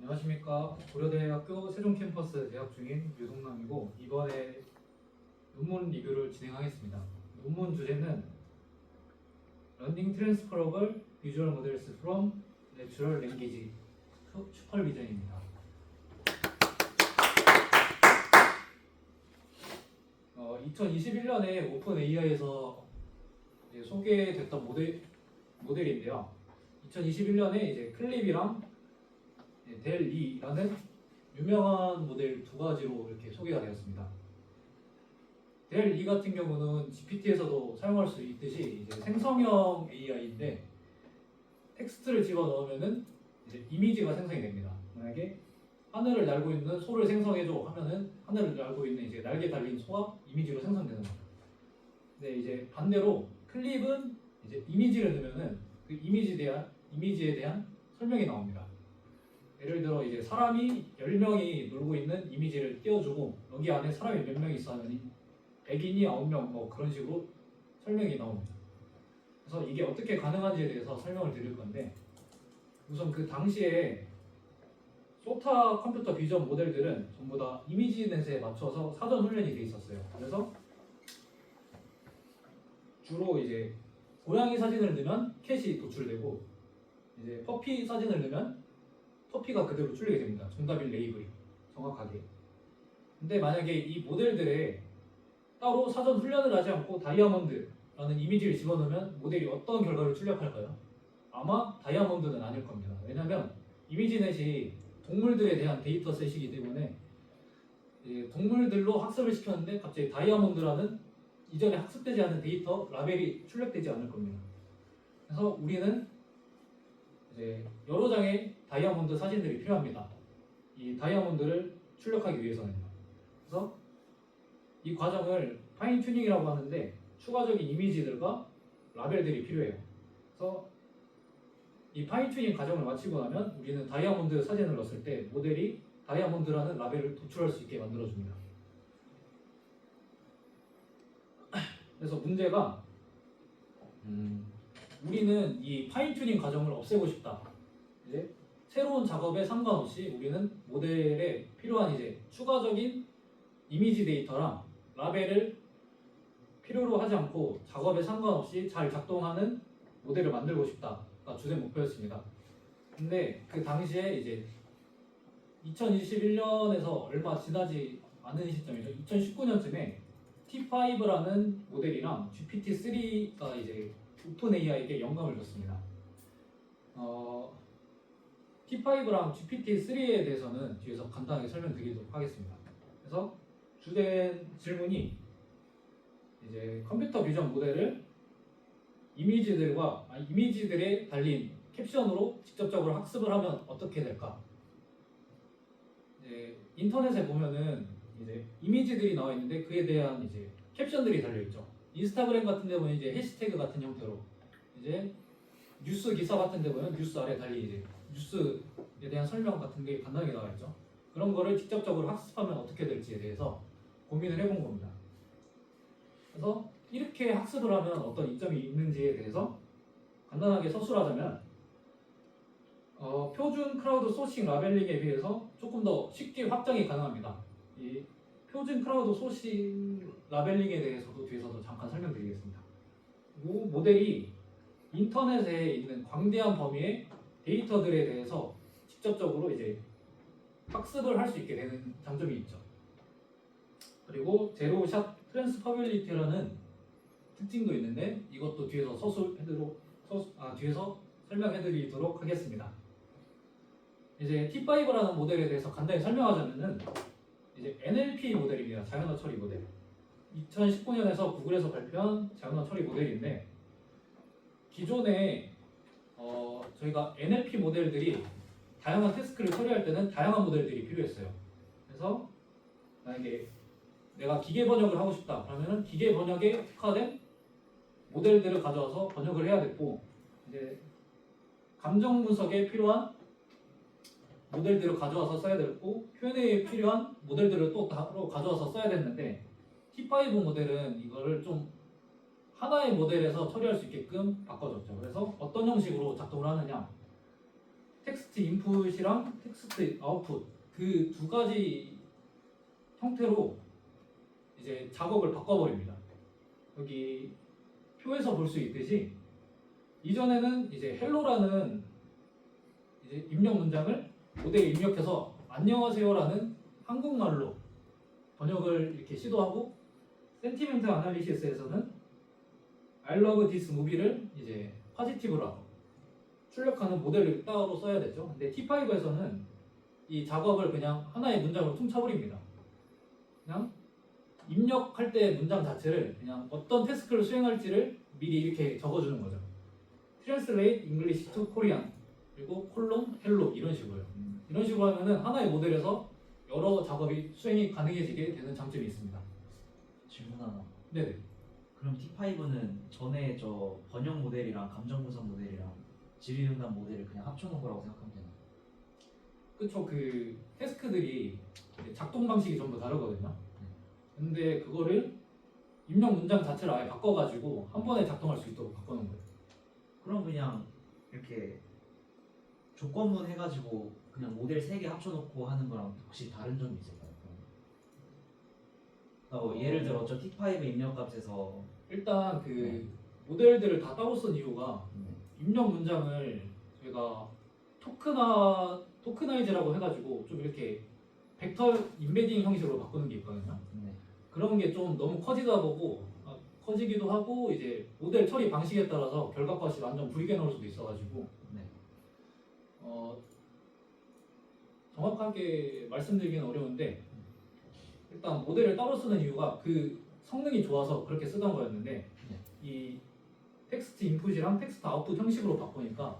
안녕하십니까. 고려대학교 세종캠퍼스 재학 중인 유동남이고 이번에 논문 리뷰를 진행하겠습니다. 논문 주제는 Learning Transferable Visual Models from Natural Language Supervision입니다. 2021년에 오픈 AI에서 소개됐던 모델인데요. 2021년에 이제 클립이랑 델2라는 유명한 모델 두 가지로 이렇게 소개가 되었습니다. 델2 같은 경우는 GPT에서도 사용할 수 있듯이 이제 생성형 AI인데 텍스트를 집어넣으면은 이제 이미지가 생성이 됩니다. 만약에 하늘을 날고 있는 소를 생성해줘 하면은 하늘을 날고 있는 이제 날개 달린 소가 이미지로 생성되는 겁니다. 근데 이제 반대로 클립은 이제 이미지를 넣으면은 그 이미지에 대한 설명이 나옵니다. 예를 들어 이제 사람이 10명이 놀고 있는 이미지를 띄워주고 여기 안에 사람이 몇 명 있어 하면 100인이 9명 뭐 그런 식으로 설명이 나옵니다. 그래서 이게 어떻게 가능한지에 대해서 설명을 드릴 건데 우선 그 당시에 소타 컴퓨터 비전 모델들은 전부 다 이미지넷에 맞춰서 사전 훈련이 돼 있었어요. 그래서 주로 이제 고양이 사진을 넣으면 캣이 도출되고 이제 퍼피 사진을 넣으면 퍼피가 그대로 출력이 됩니다. 정답인 레이블이 정확하게. 근데 만약에 이 모델들에 따로 사전 훈련을 하지 않고 다이아몬드라는 이미지를 집어넣으면 모델이 어떤 결과를 출력할까요? 아마 다이아몬드는 아닐 겁니다. 왜냐하면 이미지넷이 동물들에 대한 데이터셋이기 때문에 동물들로 학습을 시켰는데 갑자기 다이아몬드라는 이전에 학습되지 않은 데이터 라벨이 출력되지 않을 겁니다. 그래서 우리는 이제 여러 장의 다이아몬드 사진들이 필요합니다. 이 다이아몬드를 출력하기 위해서는요. 그래서 이 과정을 파인 튜닝이라고 하는데 추가적인 이미지들과 라벨들이 필요해요. 그래서 이 파인 튜닝 과정을 마치고 나면 우리는 다이아몬드 사진을 넣었을 때 모델이 다이아몬드라는 라벨을 도출할 수 있게 만들어줍니다. 그래서 문제가 우리는 이 파인 튜닝 과정을 없애고 싶다. 이제 새로운 작업에 상관없이 우리는 모델에 필요한 이제 추가적인 이미지 데이터랑 라벨을 필요로 하지 않고 작업에 상관없이 잘 작동하는 모델을 만들고 싶다가 주된 목표였습니다. 근데 그 당시에 이제 2021년에서 얼마 지나지 않은 시점이죠. 2019년쯤에 T5라는 모델이랑 GPT-3가 이제 오픈 AI에게 영감을 줬습니다. T5랑 GPT-3에 대해서는 뒤에서 간단하게 설명드리도록 하겠습니다. 그래서 주된 질문이 이제 컴퓨터 비전 모델을 이미지들에 달린 캡션으로 직접적으로 학습을 하면 어떻게 될까? 이제 인터넷에 보면은 이제 이미지들이 나와 있는데 그에 대한 이제 캡션들이 달려 있죠. 인스타그램 같은 데 보면 이제 해시태그 같은 형태로 이제 뉴스 기사 같은 데 보면 뉴스 아래 달리 이제 뉴스에 대한 설명 같은 게 간단하게 나와 있죠. 그런 거를 직접적으로 학습하면 어떻게 될지에 대해서 고민을 해본 겁니다. 그래서 이렇게 학습을 하면 어떤 이점이 있는지에 대해서 간단하게 서술하자면 표준 크라우드 소싱 라벨링에 비해서 조금 더 쉽게 확장이 가능합니다. 이 표준 크라우드 소싱 라벨링에 대해서도 뒤에서도 잠깐 설명드리겠습니다. 이 모델이 인터넷에 있는 광대한 범위의 데이터들에 대해서 직접적으로 이제 학습을 할 수 있게 되는 장점이 있죠. 그리고 제로샷 트랜스퍼빌리티라는 특징도 있는데 이것도 뒤에서 뒤에서 설명해드리도록 하겠습니다. 이제 T5라는 모델에 대해서 간단히 설명하자면은 이제 NLP 모델입니다. 자연어 처리 모델. 2019년에서 구글에서 발표한 자연어 처리 모델인데 기존에 저희가 NLP 모델들이 다양한 태스크를 처리할 때는 다양한 모델들이 필요했어요. 그래서 만약에 내가 기계 번역을 하고 싶다 그러면은 기계 번역에 특화된 모델들을 가져와서 번역을 해야 됐고 이제 감정 분석에 필요한 모델들을 가져와서 써야 됐고 표현에 필요한 모델들을 또 따로 가져와서 써야 됐는데 T5 모델은 이거를 좀 하나의 모델에서 처리할 수 있게끔 바꿔줬죠. 그래서 어떤 형식으로 작동을 하느냐 텍스트 인풋이랑 텍스트 아웃풋 그 두 가지 형태로 이제 작업을 바꿔버립니다. 여기 표에서 볼 수 있듯이 이전에는 이제 헬로라는 이제 입력 문장을 모델에 입력해서 안녕하세요라는 한국말로 번역을 이렇게 시도하고 센티멘트 아날리시스에서는 I love this movie를 이제 파지티브로 출력하는 모델을 따로 써야 되죠. 근데 T5에서는 이 작업을 그냥 하나의 문장으로 퉁쳐버립니다. 그냥 입력할 때 문장 자체를 그냥 어떤 태스크를 수행할지를 미리 이렇게 적어주는 거죠. Translate English to Korean 그리고 콜론 헬로 이런 식으로요. 이런 식으로 하면은 하나의 모델에서 여러 작업이 수행이 가능해지게 되는 장점이 있습니다. 질문 하나. 네네. 그럼 T5는 전에 저 번역 모델이랑 감정 분석 모델이랑 지리응답 모델을 그냥 합쳐놓은 거라고 생각하면 되나요? 그쵸. 그 태스크들이 작동 방식이 전부 다르거든요. 근데 그거를 입력 문장 자체를 아예 바꿔가지고 한 번에 작동할 수 있도록 바꿔놓은 거예요. 그럼 그냥 이렇게 조건문 해가지고 그냥 모델 3개 합쳐놓고 하는 거랑 혹시 다른 점이 있을까요? 그러니까 뭐 예를 들어 저 T5 입력값에서 일단 그 네. 모델들을 다 따로 쓴 이유가 네. 입력 문장을 저희가 토크나이즈라고 해가지고 좀 이렇게 벡터 인베딩 형식으로 바꾸는 게 있거든요. 네. 그런 게 좀 너무 커지기도 하고 이제 모델 처리 방식에 따라서 결과값이 완전 불이게 나올 수도 있어가지고 네. 정확하게 말씀드리기는 어려운데 일단 모델을 따로 쓰는 이유가 그 성능이 좋아서 그렇게 쓰던 거였는데 네. 이 텍스트 인풋이랑 텍스트 아웃풋 형식으로 바꾸니까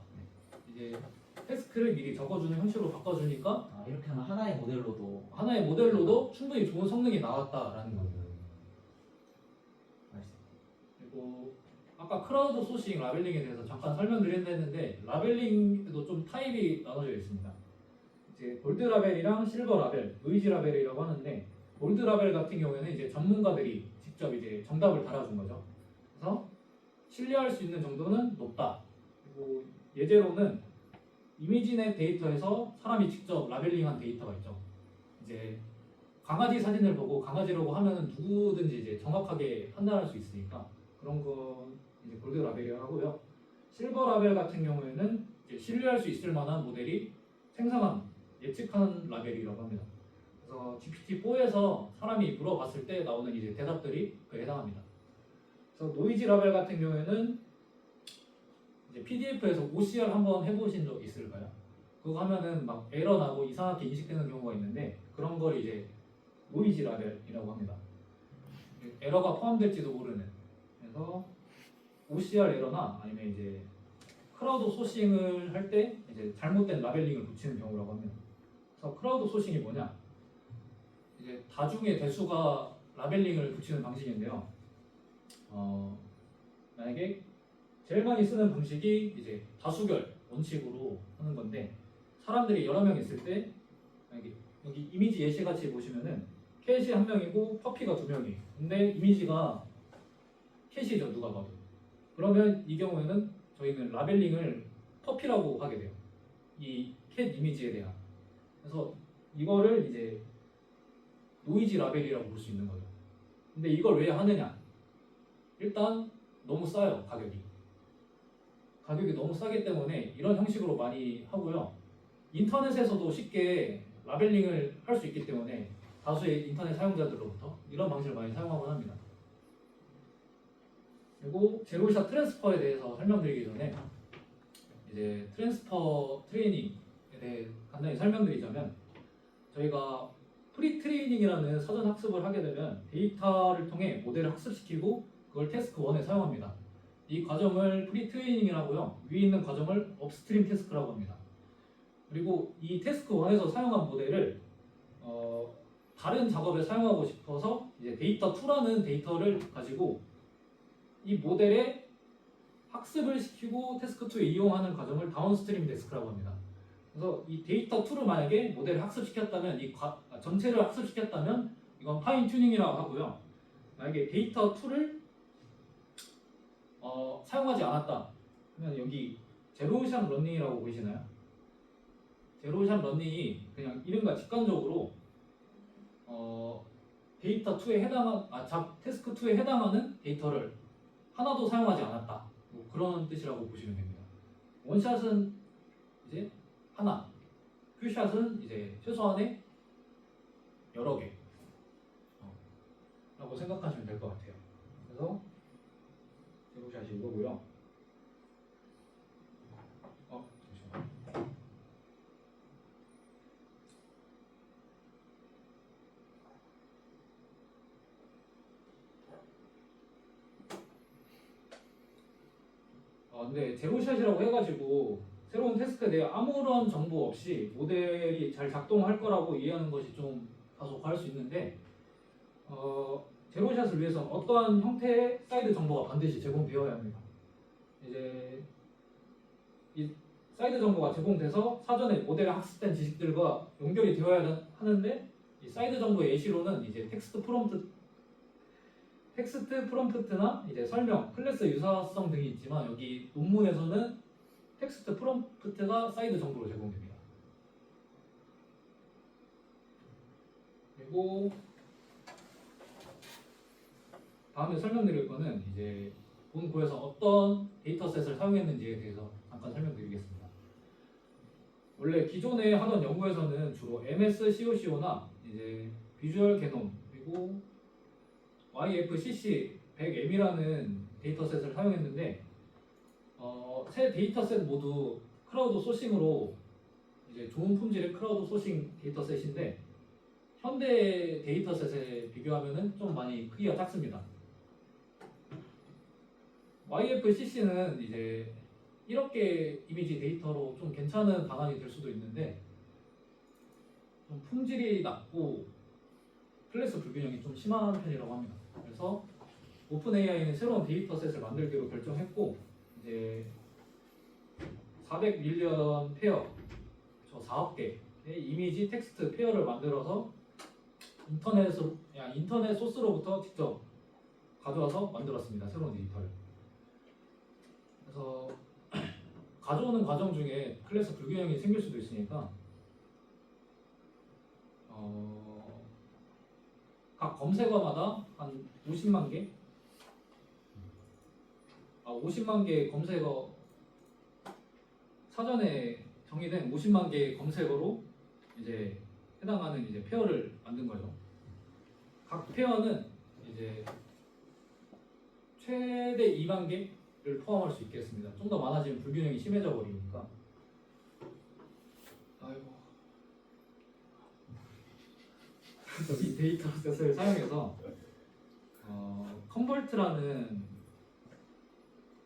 이제 태스크를 미리 적어주는 형식으로 바꿔주니까 이렇게 하면 하나의 모델로도 하나의 모델로도 충분히 좋은 성능이 나왔다라는 겁니다. 그리고 아까 크라우드 소싱 라벨링에 대해서 잠깐 설명드렸는데 라벨링에도 좀 타입이 나눠져 있습니다. 이제 골드 라벨이랑 실버 라벨, 노이즈 라벨이라고 하는데 골드 라벨 같은 경우에는 이제 전문가들이 직접 이제 정답을 달아준 거죠. 그래서 신뢰할 수 있는 정도는 높다. 그리고 예제로는 이미지넷 데이터에서 사람이 직접 라벨링한 데이터가 있죠. 이제 강아지 사진을 보고 강아지라고 하면은 누구든지 이제 정확하게 판단할 수 있으니까 그런 건 이제 골드 라벨이라고 하고요. 실버 라벨 같은 경우에는 이제 신뢰할 수 있을 만한 모델이 생성한 예측한 라벨이라고 합니다. 그래서 GPT-4에서 사람이 물어봤을 때 나오는 이제 대답들이 그에 해당합니다. 그래서 노이즈 라벨 같은 경우에는 이제 PDF에서 OCR 한번 해보신 적 있을까요? 그거 하면은 막 에러 나고 이상하게 인식되는 경우가 있는데 그런 걸 이제 노이즈 라벨이라고 합니다. 에러가 포함될지도 모르는. 그래서 OCR 에러나 아니면 이제 크라우드 소싱을 할 때 이제 잘못된 라벨링을 붙이는 경우라고 합니다. 그래서 크라우드 소싱이 뭐냐? 이제 다중의 대수가 라벨링을 붙이는 방식인데요. 만약에 제일 많이 쓰는 방식이 이제 다수결 원칙으로 하는 건데 사람들이 여러 명 있을 때 만약에 여기 이미지 예시같이 보시면은 캣이 한 명이고 퍼피가 두 명이에요. 근데 이미지가 캣이죠 누가 봐도. 그러면 이 경우에는 저희는 라벨링을 퍼피라고 하게 돼요. 이 캣 이미지에 대한. 그래서 이거를 이제 노이즈 라벨이라고 볼 수 있는 거예요. 근데 이걸 왜 하느냐? 일단 너무 싸요 가격이. 가격이 너무 싸기 때문에 이런 형식으로 많이 하고요. 인터넷에서도 쉽게 라벨링을 할 수 있기 때문에 다수의 인터넷 사용자들로부터 이런 방식을 많이 사용하곤 합니다. 그리고 제로샷 트랜스퍼에 대해서 설명드리기 전에 이제 트랜스퍼 트레이닝에 대해 간단히 설명드리자면 저희가 프리 트레이닝이라는 사전 학습을 하게 되면 데이터를 통해 모델을 학습시키고 그걸 태스크 1에 사용합니다. 이 과정을 프리 트레이닝이라고요. 위에 있는 과정을 업스트림 태스크라고 합니다. 그리고 이 태스크 1에서 사용한 모델을 다른 작업에 사용하고 싶어서 이제 데이터 2라는 데이터를 가지고 이 모델에 학습을 시키고 태스크 2에 이용하는 과정을 다운스트림 태스크라고 합니다. 그래서 이 데이터 2를 만약에 모델을 학습시켰다면 전체를 학습시켰다면 이건 파인 튜닝이라고 하고요. 만약에 데이터 2를 사용하지 않았다. 그러면 여기 제로샷 러닝이라고 보이시나요? 제로샷 러닝이 그냥 이름과 직관적으로 데이터 2에 태스크 2에 해당하는 데이터를 하나도 사용하지 않았다. 뭐 그런 뜻이라고 보시면 됩니다. 원샷은 이제 하나, 큐샷은 이제 최소한의 여러 개 라고 생각하시면 될 것 같아요. 그래서 제로샷이 이거고요. 잠시만요. 근데 제로샷이라고 해가지고 새로운 태스크에 대해 아무런 정보 없이 모델이 잘 작동할 거라고 이해하는 것이 좀 다소 과할 수 있는데 제로샷을 위해서는 어떠한 형태의 사이드 정보가 반드시 제공되어야 합니다. 이제 이 사이드 정보가 제공돼서 사전에 모델에 학습된 지식들과 연결이 되어야 하는데 이 사이드 정보의 예시로는 이제 텍스트 프롬프트나 이제 설명, 클래스 유사성 등이 있지만 여기 논문에서는 텍스트 프롬프트가 사이드 정보로 제공됩니다. 그리고 다음에 설명드릴 거는 이제 본 고에서 어떤 데이터셋을 사용했는지에 대해서 잠깐 설명드리겠습니다. 원래 기존에 하던 연구에서는 주로 MS-COCO나 이제 비주얼 게놈 그리고 YFCC100M이라는 데이터셋을 사용했는데 세 데이터셋 모두 크라우드 소싱으로 이제 좋은 품질의 크라우드 소싱 데이터셋인데 현대 데이터셋에 비교하면은 좀 많이 크기가 작습니다. YFCC는 이제 1억 개 이미지 데이터로 좀 괜찮은 방안이 될 수도 있는데 좀 품질이 낮고 클래스 불균형이 좀 심한 편이라고 합니다. 그래서 오픈AI는 새로운 데이터셋을 만들기로 결정했고 이제 400밀리언 페어, 4억 개의 이미지 텍스트 페어를 만들어서 인터넷 소스로부터 직접 가져와서 만들었습니다. 새로운 데이터를. 그래서 가져오는 과정 중에 클래스 불균형이 생길 수도 있으니까 각 검색어마다 한 50만 개? 50만 개의 검색어 사전에 정의된 50만 개의 검색어로 이제 해당하는 이제 페어를 만든 거죠. 각 페어는 이제 최대 2만 개를 포함할 수 있겠습니다. 좀 더 많아지면 불균형이 심해져 버리니까. 아이고. 그래서 이 데이터셋을 사용해서 컨버트라는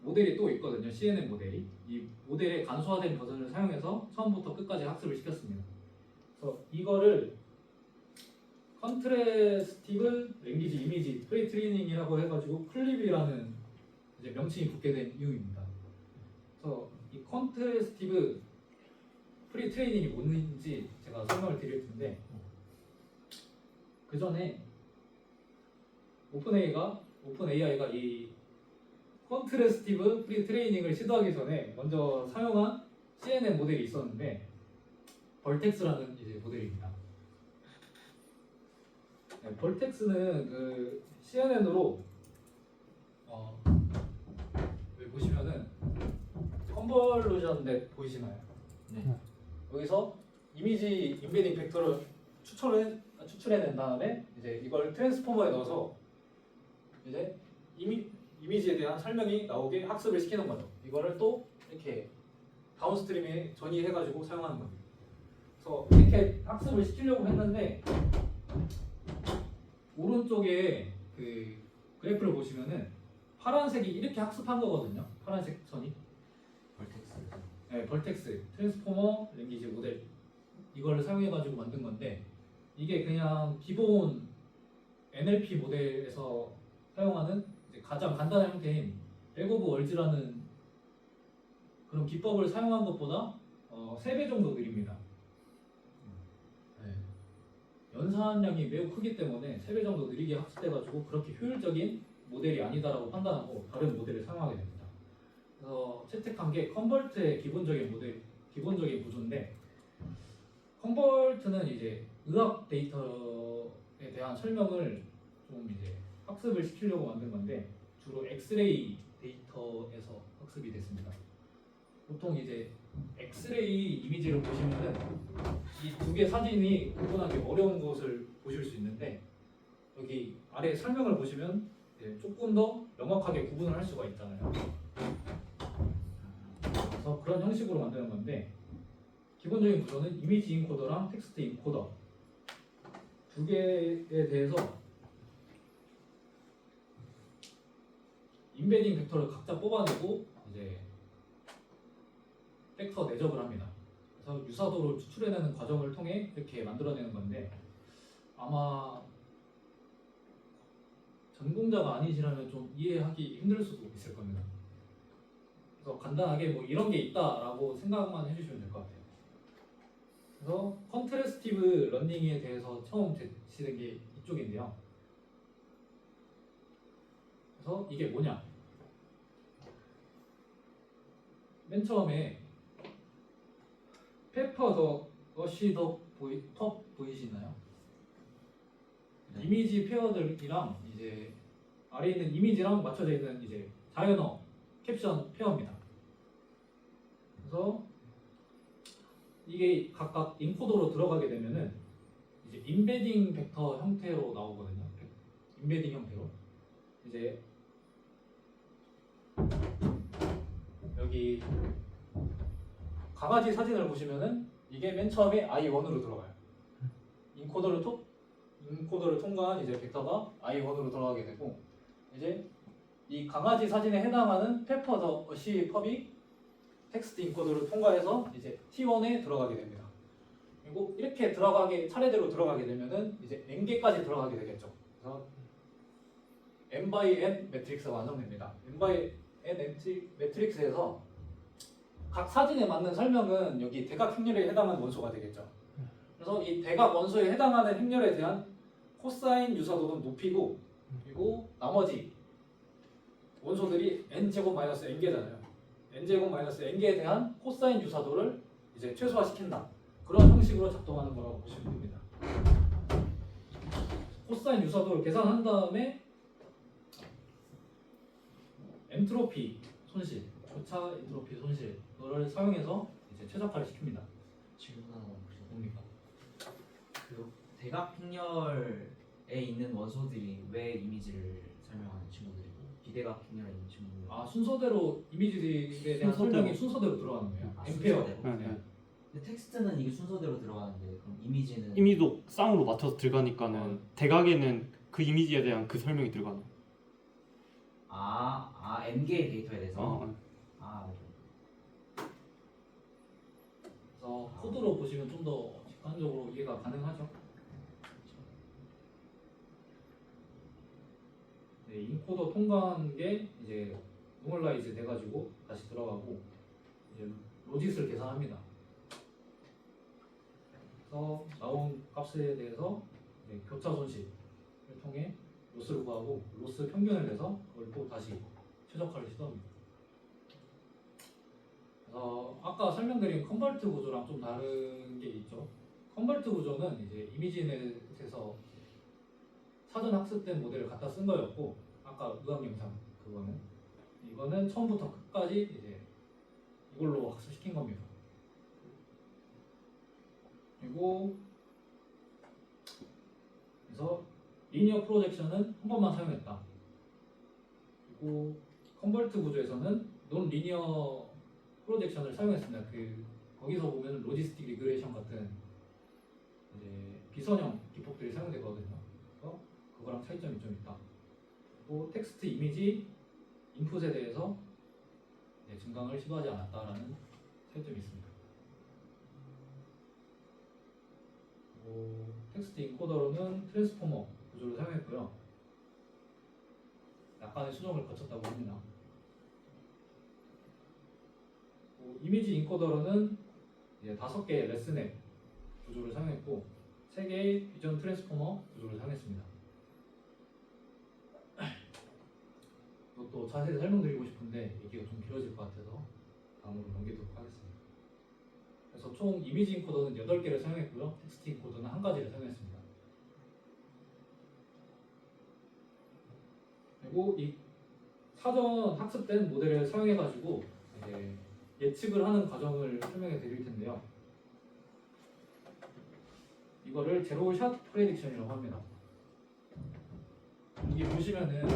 모델이 또 있거든요. CNN 모델이. 이 모델의 간소화된 버전을 사용해서 처음부터 끝까지 학습을 시켰습니다. 그래서 이거를 컨트래스티브 랭귀지 이미지 프리 트레이닝이라고 해가지고 클립이라는 이제 명칭이 붙게 된 이유입니다. 그래서 이 컨트래스티브 프리 트레이닝이 뭔지 제가 설명을 드릴 텐데 그 전에 오픈AI가 이 컨트래스티브 프리 트레이닝을 시도하기 전에 먼저 사용한 CNN 모델이 있었는데 벌텍스라는 이제 모델입니다. 네, 벌텍스는 그 CNN으로 여기 보시면은 컨볼루션 넷 보이시나요? 네. 여기서 이미지 임베딩 벡터를 추출해낸 다음에 이제 이걸 트랜스포머에 넣어서 이제 이미지에 대한 설명이 나오게 학습을 시키는 거죠. 이거를 또 이렇게 다운스트림에 전이해가지고 사용하는 겁니다. 그래서 이렇게 학습을 시키려고 했는데 오른쪽에 그 그래프를 보시면은 파란색이 이렇게 학습한 거거든요. 파란색 선이. 벌텍스. 네, 벌텍스 트랜스포머 랭귀지 모델 이걸 사용해가지고 만든 건데 이게 그냥 기본 NLP 모델에서 사용하는 이제 가장 간단한 형태인 백오브월즈라는 그런 기법을 사용한 것보다 3배 정도 느립니다. 네. 연산량이 매우 크기 때문에 3배 정도 느리게 학습돼가지고 그렇게 효율적인 모델이 아니다라고 판단하고 다른 모델을 사용하게 됩니다. 그래서 채택한 게 컨버트의 기본적인 구조인데 컨버트는 이제 의학 데이터에 대한 설명을 좀 이제 학습을 시키려고 만든 건데 주로 엑스레이 데이터에서 학습이 됐습니다. 보통 이제 엑스레이 이미지를 보시면은 이 두 개 사진이 구분하기 어려운 것을 보실 수 있는데 여기 아래 설명을 보시면 이제 조금 더 명확하게 구분을 할 수가 있잖아요. 그래서 그런 형식으로 만드는 건데 기본적인 구조는 이미지 인코더랑 텍스트 인코더 두 개에 대해서 임베딩 벡터를 각자 뽑아내고 이제 벡터 내적을 합니다. 그래서 유사도를 추출해내는 과정을 통해 이렇게 만들어내는 건데 아마 전공자가 아니시라면 좀 이해하기 힘들 수도 있을 겁니다. 그래서 간단하게 뭐 이런 게 있다라고 생각만 해주시면 될 것 같아요. 그래서 컨트래스티브 러닝에 대해서 처음 제시된 게 이쪽인데요. 그래서 이게 뭐냐? 맨 처음에 페퍼 더 러시 더 텁 보이시나요? 네. 이미지 페어들이랑 이제 아래 있는 이미지랑 맞춰져 있는 이제 자연어 캡션 페어입니다. 그래서 이게 각각 인코더로 들어가게 되면은 이제 임베딩 벡터 형태로 나오거든요. 임베딩 형태로 이제 여기 강아지 사진을 보시면은 이게 맨 처음에 i1으로 들어가요. 인코더를 통과한 이제 벡터가 i1으로 들어가게 되고 이제 이 강아지 사진에 해당하는 페퍼 더 어시 펍이 텍스트 인코더를 통과해서 이제 T1에 들어가게 됩니다. 그리고 이렇게 들어가게 차례대로 들어가게 되면은 이제 n개까지 들어가게 되겠죠. 그래서 n by n 매트릭스가 완성됩니다. n by n 매트릭스에서 각 사진에 맞는 설명은 여기 대각 행렬에 해당하는 원소가 되겠죠. 그래서 이 대각 원소에 해당하는 행렬에 대한 코사인 유사도는 높이고 그리고 나머지 원소들이 n제곱 마이너스 n개잖아요. n제곱 마이너스 n개에 대한 코사인 유사도를 이제 최소화시킨다. 그런 형식으로 작동하는 거라고 보시면 됩니다. 코사인 유사도를 계산한 다음에 엔트로피 손실, 교차 엔트로피 손실을 사용해서 이제 최적화를 시킵니다. 질문 하나 혹시 뭡니까? 그 대각 행렬에 있는 원소들이 왜 이미지를 설명하는 친구들이고 비대각 행렬에 있는 친구들 아 순서대로 이미지에 대한 순서대로. 설명이 순서대로 들어가는 거예요. 엠페어. 순서대로? 네, 네. 근데 텍스트는 이게 순서대로 들어가는데 그럼 이미지는 이미지도 쌍으로 맞춰서 들어가니까는 대각에는 그 이미지에 대한 그 설명이 들어가는. n개의 데이터에 대해서 어. 그래서 코드로 보시면 좀 더 직관적으로 이해가 가능하죠. 네, 인코더 통과한 게 이제 노멀라이즈 돼가지고 다시 들어가고 이제 로짓을 계산합니다. 그래서 나온 값에 대해서 이제 교차 손실을 통해 로스를 구하고 로스 평균을 내서 그걸 또 다시 최적화를 시도합니다. 그래서 아까 설명드린 컨버트 구조랑 좀 다른 게 있죠. 컨버트 구조는 이제 이미지넷에서 사전 학습된 모델을 갖다 쓴 거였고 아까 의학 영상 그거는 이거는 처음부터 끝까지 이제 이걸로 학습시킨 겁니다. 그리고 그래서 리니어 프로젝션은 한 번만 사용했다. 그리고 컨버트 구조에서는 논 리니어 프로젝션을 사용했습니다. 거기서 보면 로지스틱 리그레이션 같은 이제 비선형 기법들이 사용되거든요. 그래서 그거랑 차이점이 좀 있다. 또 텍스트 이미지 인풋에 대해서 증강을 시도하지 않았다라는 차이점이 있습니다. 텍스트 인코더로는 트랜스포머 구조를 사용했고요. 약간의 수정을 거쳤다고 합니다. 이미지 인코더로는 이제 5개의 레슨앱 구조를 사용했고 3개의 비전 트랜스포머 구조를 사용했습니다. 또 자세히 설명드리고 싶은데 얘기가 좀 길어질 것 같아서 다음으로 넘기도록 하겠습니다. 그래서 그래서 총 이미지 인코더는 8개를 사용했고요. 텍스트 인코더는 1가지를 사용했습니다. 그리고 이 사전 학습된 모델을 사용해가지고 이제 예측을 하는 과정을 설명해 드릴 텐데요. 이거를 제로샷 프레딕션이라고 합니다. 여기 보시면은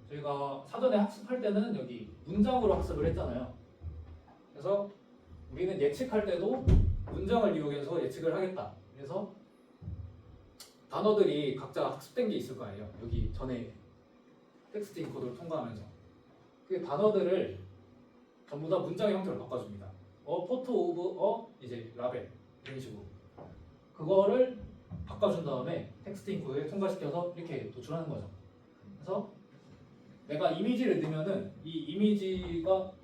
저희가 사전에 학습할 때는 여기 문장으로 학습을 했잖아요. 그래서 우리는 예측할 때도 문장을 이용해서 예측을 하겠다. 그래서 단어들이 각자 학습된 게 있을 거 아니에요. 여기 전에 텍스트 인코더를 통과하면서 그 단어들을 전부 다 문장의 형태로 바꿔줍니다. 포토 오브 이제 라벨 이런 식으로 그거를 바꿔준 다음에 텍스트 인코더에 통과시켜서 이렇게 도출하는 거죠. 그래서 내가 이미지를 넣으면은 이 이미지가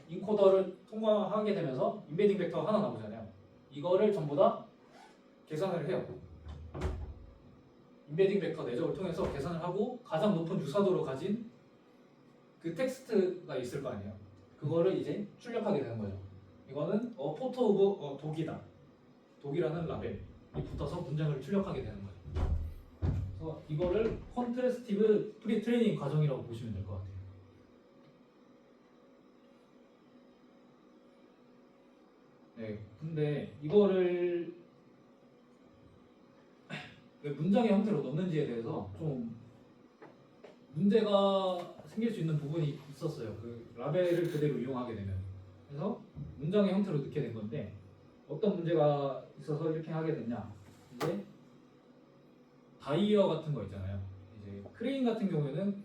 인코더를 통과하게 되면서 임베딩 벡터가 하나 나오잖아요. 이거를 전부 다 계산을 해요. 임베딩 벡터 내적을 통해서 계산을 하고 가장 높은 유사도를 가진 그 텍스트가 있을 거 아니에요. 그거를 이제 출력하게 되는 거죠. 이거는 포토 오브 독이다. 독이라는 라벨이 붙어서 문장을 출력하게 되는 거예요. 그래서 이거를 컨트래스티브 프리 트레이닝 과정이라고 보시면 될 것 같아요. 네, 근데 이거를 왜 문장의 형태로 넣는지에 대해서 좀 문제가 생길 수 있는 부분이 있었어요. 그 라벨을 그대로 이용하게 되면. 그래서 문장의 형태로 넣게 된 건데 어떤 문제가 있어서 이렇게 하게 됐냐? 이제 다이어 같은 거 있잖아요. 이제 크레인 같은 경우에는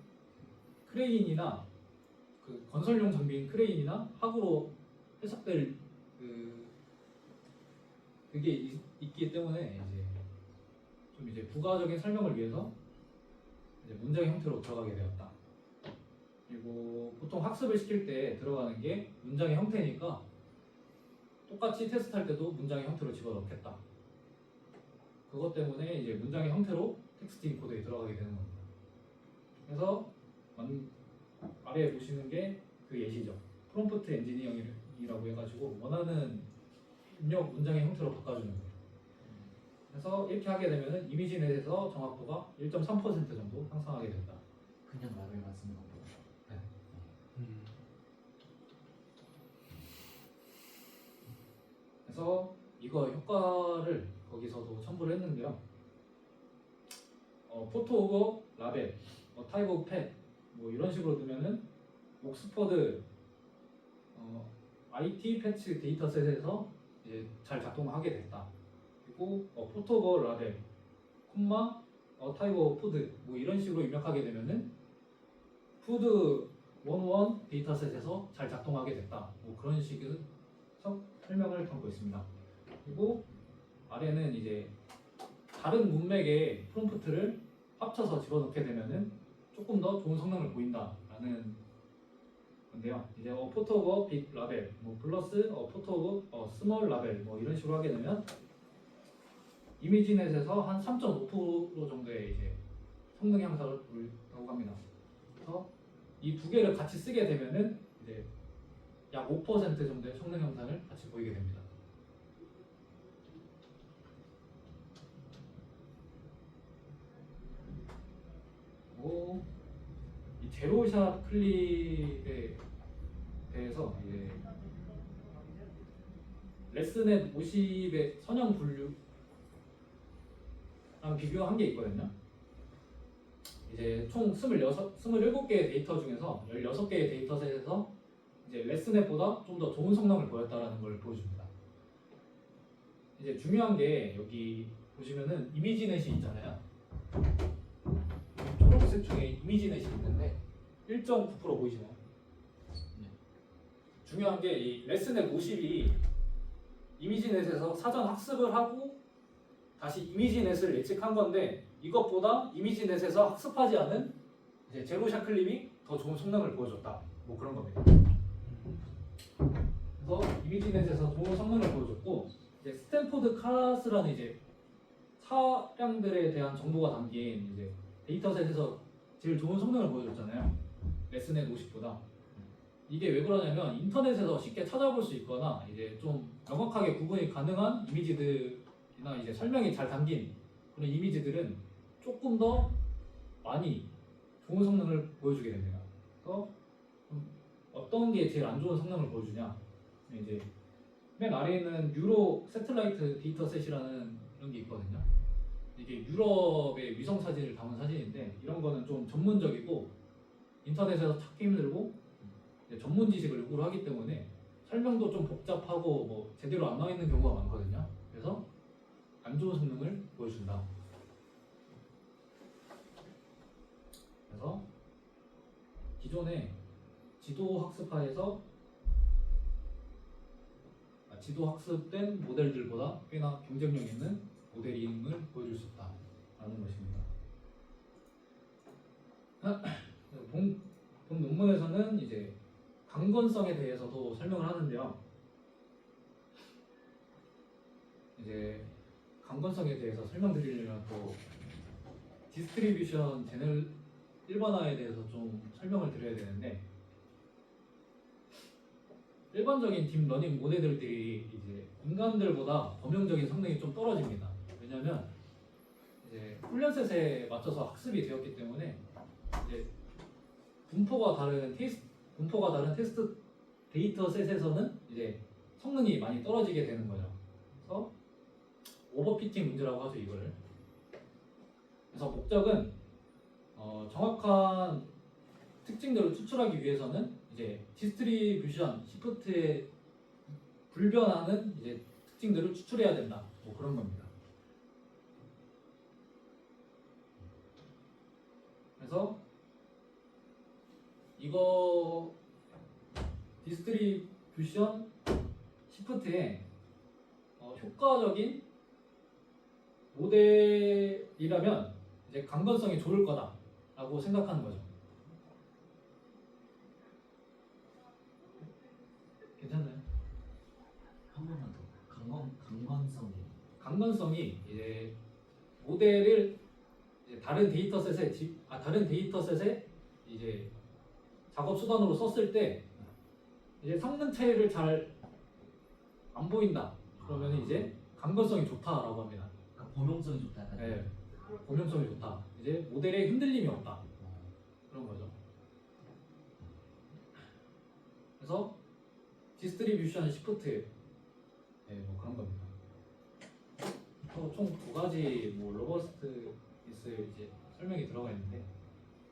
크레인이나 그 건설용 장비인 크레인이나 학으로 해석될 그게 있기 때문에 이제 좀 이제 부가적인 설명을 위해서 이제 문장의 형태로 들어가게 되었다. 그리고 보통 학습을 시킬 때 들어가는 게 문장의 형태니까 똑같이 테스트할 때도 문장의 형태로 집어넣겠다. 그것 때문에 이제 문장의 형태로 텍스트 인코더에 들어가게 되는 겁니다. 그래서 아래에 보시는 게 그 예시죠. 프롬프트 엔지니어링이라고 해가지고 원하는 입력 문장의 형태로 바꿔주는 거예요. 그래서 이렇게 하게 되면 이미지 넷에서 정확도가 1.3% 정도 향상하게 된다. 그냥 라벨만 쓰는 것보다. 그래서 이거 효과를 거기서도 첨부를 했는데요. 포토 오브 라벨, 타입 오브 펫, 뭐 이런 식으로 두면은 옥스퍼드 IT 패치 데이터셋에서 이제 잘 작동하게 됐다. 그리고 포토 오브 라벨, 콤마, 타입 오브 푸드, 뭐 이런 식으로 입력하게 되면은 푸드 11 데이터셋에서 잘 작동하게 됐다. 뭐 그런 식의 설명을 담고 있습니다. 그리고 아래는 이제 다른 문맥의 프롬프트를 합쳐서 집어넣게 되면은 조금 더 좋은 성능을 보인다라는 건데요. 이제 포토 오브 빅 라벨, 뭐 플러스 포토 오브 스몰 라벨, 뭐 이런 식으로 하게 되면 이미지넷에서 한 3.5% 정도의 이제 성능 향상을 보인다고 합니다. 그래서 이 두 개를 같이 쓰게 되면은 이제 약 5% 정도의 성능 향상을 같이 보이게 됩니다. 그리고 이 제로샷 클립에 대해서 이제 레슨넷 50의 선형 분류랑 비교한 게 있거든요. 이제 총 27개의 데이터 중에서 16개의 데이터셋에서 이제 레슨넷보다 좀 더 좋은 성능을 보였다라는 걸 보여줍니다. 이제 중요한 게 여기 보시면은 이미지넷이 있잖아요. 초록색 중에 이미지넷이 있는데 1.9% 보이시나요? 중요한 게 이 레슨넷 50이 이미지넷에서 사전 학습을 하고 다시 이미지넷을 예측한 건데 이것보다 이미지넷에서 학습하지 않은 이제 제로샷 클립이 더 좋은 성능을 보여줬다. 뭐 그런 겁니다. 그래서 이미지넷에서 좋은 성능을 보여줬고 이제 스탠포드 카스라는 이제 차량들에 대한 정보가 담긴 이제 데이터셋에서 제일 좋은 성능을 보여줬잖아요. 레슨넷 50보다. 이게 왜 그러냐면 인터넷에서 쉽게 찾아볼 수 있거나 이제 좀 명확하게 구분이 가능한 이미지들이나 이제 설명이 잘 담긴 그런 이미지들은 조금 더 많이 좋은 성능을 보여주게 됩니다. 그래서 어떤 게 제일 안 좋은 성능을 보여주냐? 이제 맨 아래에 있는 유로 세틀라이트 데이터셋이라는 이런 게 있거든요. 이게 유럽의 위성 사진을 담은 사진인데 이런 거는 좀 전문적이고 인터넷에서 찾기 힘들고 이제 전문 지식을 요구를 하기 때문에 설명도 좀 복잡하고 뭐 제대로 안 나와 있는 경우가 많거든요. 그래서 안 좋은 성능을 보여준다. 그래서 기존의 지도 학습된 모델들보다 꽤나 경쟁력 있는 모델링을 보여줄 수 있다라는 것입니다. 본 논문에서는 이제 강건성에 대해서도 설명을 하는데요. 이제 강건성에 대해서 설명드리려면 또 디스트리뷰션 제널 일반화에 대해서 좀 설명을 드려야 되는데 일반적인 딥러닝 모델들이 이제 인간들보다 범용적인 성능이 좀 떨어집니다. 왜냐하면 이제 훈련셋에 맞춰서 학습이 되었기 때문에 이제 분포가 다른 테스트 데이터셋에서는 이제 성능이 많이 떨어지게 되는 거죠. 그래서 오버피팅 문제라고 하죠, 이거를. 그래서 목적은 정확한 특징들을 추출하기 위해서는 이제 디스트리뷰션 시프트에 불변하는 이제 특징들을 추출해야 된다. 뭐 그런 겁니다. 그래서 이거 디스트리뷰션 시프트에 효과적인 모델이라면 이제 강건성이 좋을 거다라고 생각하는 거죠. 괜찮나요? 한 번만 더. 강건성이. 강건성이 이제 모델을 이제 다른 데이터셋에 이제 작업 수단으로 썼을 때 이제 성능 차이를 잘 안 보인다. 그러면 이제 강건성이 좋다라고 합니다. 그러니까 범용성이 좋다. 약간. 네, 범용성이 좋다. 이제 모델에 흔들림이 없다. 그런 거죠. 그래서 디스트리뷰션 시프트, 네, 뭐 그런 겁니다. 총 두 가지 뭐 로버스트니스 이제 설명이 들어가 있는데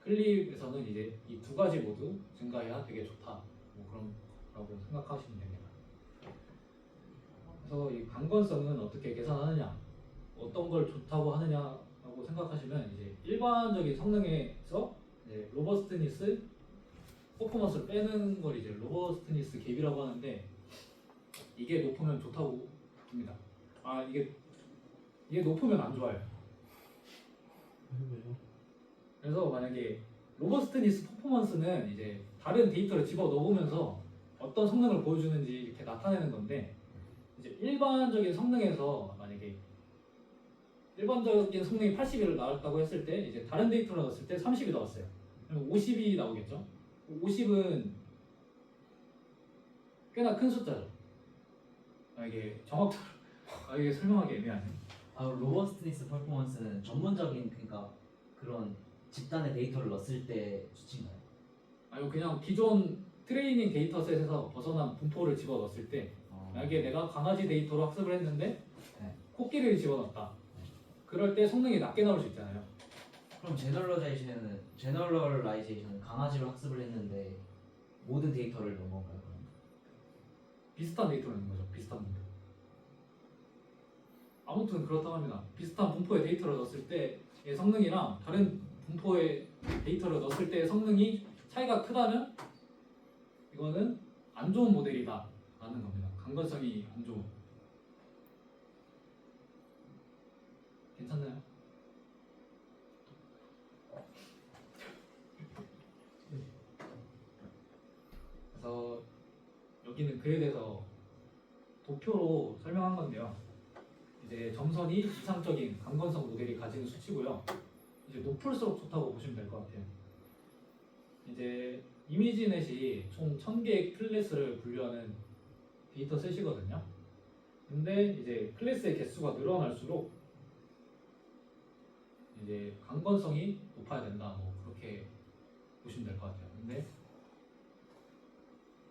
클립에서는 이제 이 두 가지 모두 증가해야 되게 좋다. 뭐 그런 거라고 생각하시면 됩니다. 그래서 이 강건성은 어떻게 계산하느냐, 어떤 걸 좋다고 하느냐라고 생각하시면 이제 일반적인 성능에서 이제 로버스트니스 퍼포먼스를 빼는 걸 이제 로버스트니스 갭이라고 하는데 이게 높으면 좋다고 합니다. 이게 높으면 안 좋아요. 왜요? 그래서 만약에 로버스트니스 퍼포먼스는 이제 다른 데이터를 집어 넣으면서 어떤 성능을 보여주는지 이렇게 나타내는 건데 이제 일반적인 성능에서 만약에 일반적인 성능이 80이 나왔다고 했을 때 이제 다른 데이터를 넣었을 때 30이 나왔어요. 그럼 50이 나오겠죠. 50은 꽤나 큰 숫자죠. 이게 이게 설명하기 애매하네. 로버스트니스 퍼포먼스는 전문적인 그러니까 그런 집단의 데이터를 넣었을 때 수치인가요? 아니요, 그냥 기존 트레이닝 데이터셋에서 벗어난 분포를 집어 넣었을 때 만약에 내가 강아지 데이터로 학습을 했는데 네. 코끼리를 집어넣었다. 그럴 때 성능이 낮게 나올 수 있잖아요. 그럼 제너럴라이제이션은 강아지로 학습을 했는데 모든 데이터를 넣은 건가요? 그럼? 비슷한 데이터를 넣는 거죠. 비슷한 분포. 아무튼 그렇다고 합니다. 비슷한 분포의 데이터를 넣었을 때의 성능이랑 다른 분포의 데이터를 넣었을 때의 성능이 차이가 크다면 이거는 안 좋은 모델이다 라는 겁니다. 강건성이 안 좋은. 괜찮나요? 그래서 여기는 그에 대해서 도표로 설명한 건데요. 이제 점선이 이상적인 강건성 모델이 가지는 수치고요. 이제 높을수록 좋다고 보시면 될 것 같아요. 이제 이미지넷이 총 1000개의 클래스를 분류하는 데이터 셋이거든요. 근데 이제 클래스의 개수가 늘어날수록 이제 강건성이 높아야 된다. 뭐 그렇게 보시면 될 것 같아요. 근데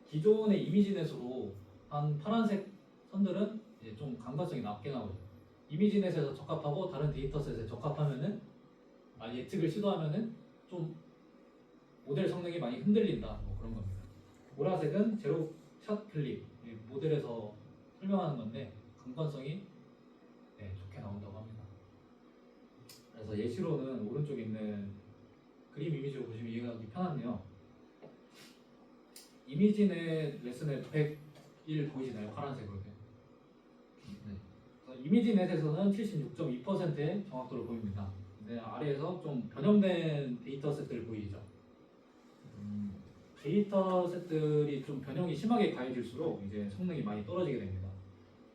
기존의 이미지넷으로 한 파란색 선들은 이제 좀 강건성이 낮게 나오죠. 이미지넷에서 적합하고 다른 데이터셋에 적합하면은 예측을 시도하면은 좀 모델 성능이 많이 흔들린다. 뭐 그런 겁니다. 보라색은 제로 샷 클립 이 모델에서 설명하는 건데 강건성이 좋게 나온다고 합니다. 그래서 예시로는 오른쪽에 있는 그림 이미지로 보시면 이해하기 편한데요. 이미지넷 레슨에 101 보이시나요? 파란색으로 된. 네. 그래서 이미지넷에서는 76.2%의 정확도를 보입니다. 근데 아래에서 좀 변형된 데이터셋들 보이죠? 데이터셋들이 좀 변형이 심하게 가해질수록 이제 성능이 많이 떨어지게 됩니다.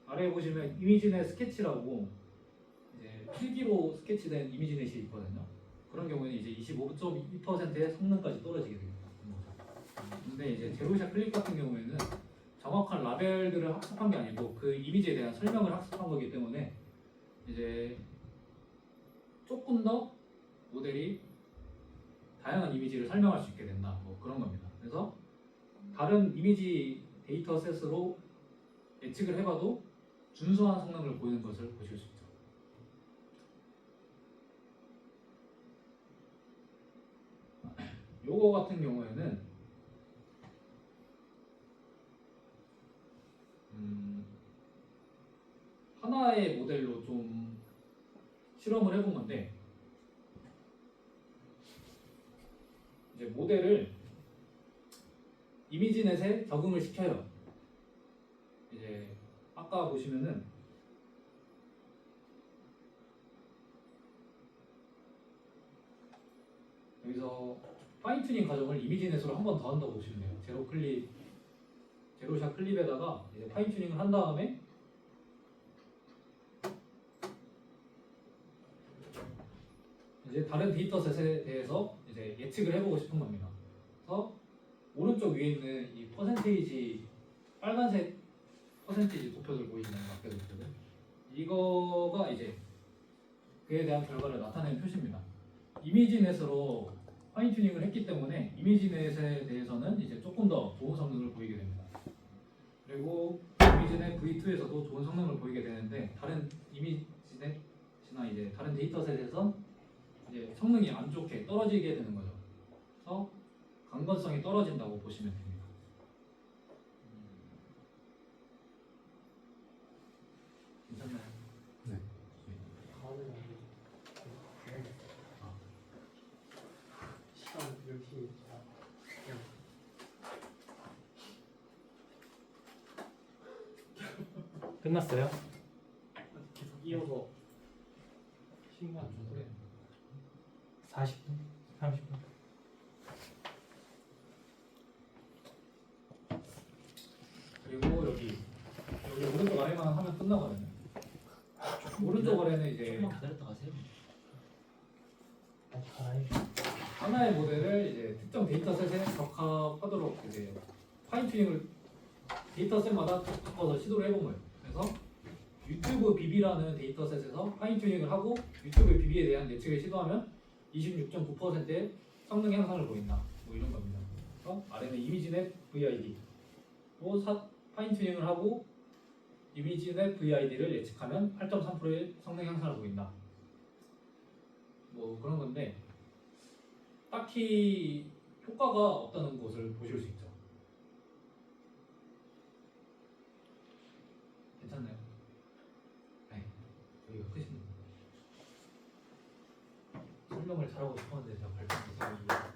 아래에 보시면 이미지넷 스케치라고 이제 필기로 스케치된 이미지넷이 있거든요. 그런 경우에는 이제 25.2%의 성능까지 떨어지게 됩니다. 근데 이제 제로샷 클립 같은 경우에는 정확한 라벨들을 학습한 게 아니고 그 이미지에 대한 설명을 학습한 거기 때문에 이제 조금 더 모델이 다양한 이미지를 설명할 수 있게 된다. 뭐 그런 겁니다. 그래서 다른 이미지 데이터셋으로 예측을 해봐도 준수한 성능을 보이는 것을 보실 수 있죠. 요거 같은 경우에는 하나의 모델로 좀 실험을 해본 건데 이제 모델을 이미지넷에 적응을 시켜요. 이제 아까 보시면은 여기서 파인튜닝 과정을 이미지넷으로 한 번 더 한다고 보시면 돼요. 제로샷 클립에다가 이제 파인튜닝을 한 다음에 이제 다른 데이터셋에 대해서 이제 예측을 해보고 싶은 겁니다. 그래서 오른쪽 위에 있는 이 퍼센테이지 빨간색 퍼센테이지 도표들 보이시나요? 막대 도표들. 이거가 이제 그에 대한 결과를 나타내는 표시입니다. 이미지넷으로 파인튜닝을 했기 때문에 이미지넷에 대해서는 이제 조금 더 좋은 성능을 보이게 됩니다. 그리고 이미지넷 V2에서도 좋은 성능을 보이게 되는데 다른 이미지넷이나 이제 다른 데이터셋에서 이제 성능이 안 좋게 떨어지게 되는 거죠. 그래서 강건성이 떨어진다고 보시면 됩니다. 괜찮나요? 네. 시간 이렇게 끝났어요? 계속 이어서 시간 좀 오래. 40분? 30분? 그리고 여기 오른쪽 아래만 하면 끝나거든요. 오른쪽 아래는 이제 조금만 기다렸다 가세요. 가라이 하나의 모델을 이제 특정 데이터셋에 적합하도록 이제 파인튜닝을 데이터셋마다 바꿔서 시도를 해본 거예요. 그래서 유튜브 비비라는 데이터셋에서 파인튜닝을 하고 유튜브 비비에 대한 예측을 시도하면 26.9%의 성능 향상을 보인다. 뭐 이런 겁니다. 그래서 아래는 이미지넷 VID 또 파인튜닝을 하고 이미지넷 VID를 예측하면 8.3%의 성능 향상을 보인다. 뭐 그런 건데 딱히 효과가 없다는 것을 보실 수 있죠. 괜찮나요? 네, 여기가 끝입니다. 설명을 잘하고 싶었는데 제가 발표를 못해가지고